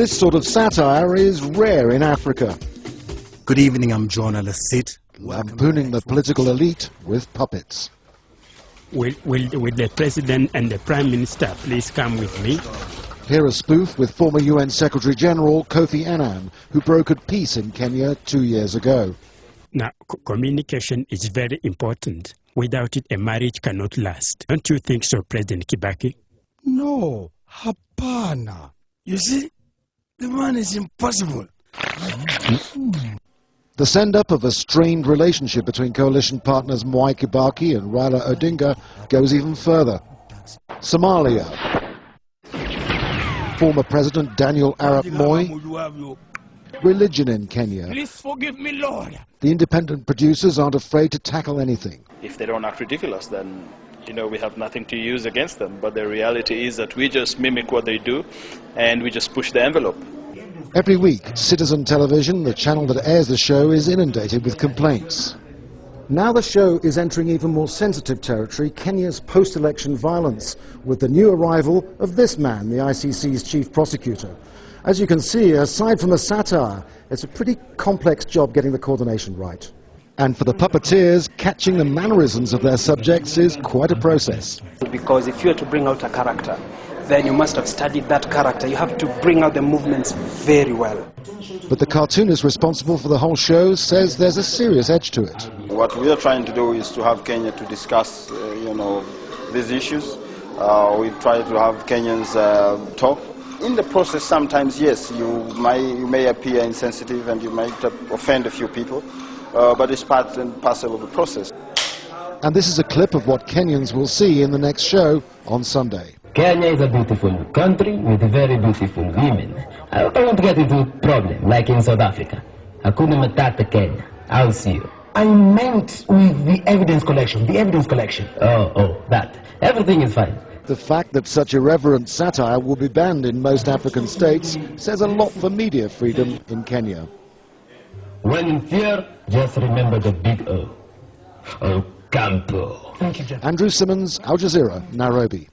This sort of satire is rare in Africa. Good evening, I'm journalist Sid. Lampooning the political elite with puppets. Will the President and the Prime Minister please come with me? Here a spoof with former UN Secretary General Kofi Annan, who brokered peace in Kenya 2 years ago. Now, communication is very important. Without it, a marriage cannot last. Don't you think so, President Kibaki? No, hapana. You see, the man is impossible. The send-up of a strained relationship between coalition partners Mwai Kibaki and Raila Odinga goes even further. Somalia. Former President Daniel Arap Moi. Religion in Kenya. Please forgive me, Lord. The independent producers aren't afraid to tackle anything. If they don't act ridiculous, then, we have nothing to use against them. But the reality is that we just mimic what they do, and we just push the envelope. Every week, Citizen Television, the channel that airs the show, is inundated with complaints. Now the show is entering even more sensitive territory, Kenya's post-election violence, with the new arrival of this man, the ICC's chief prosecutor. As you can see, aside from the satire, it's a pretty complex job getting the coordination right. And for the puppeteers, catching the mannerisms of their subjects is quite a process. Because if you are to bring out a character, then you must have studied that character. You have to bring out the movements very well. But the cartoonist responsible for the whole show says there's a serious edge to it. What we are trying to do is to have Kenya to discuss, these issues. We try to have Kenyans talk. In the process, sometimes, yes, you may appear insensitive and you might offend a few people, but it's part and parcel of the process. And this is a clip of what Kenyans will see in the next show on Sunday. Kenya is a beautiful country with very beautiful women. I won't get into a problem like in South Africa. Hakuna Matata, Kenya. I'll see you. I meant with the evidence collection, that. Everything is fine. The fact that such irreverent satire will be banned in most African states says a lot for media freedom in Kenya. When in fear, just remember the big O. Campo. Thank you, Jeff. Andrew Simmons, Al Jazeera, Nairobi.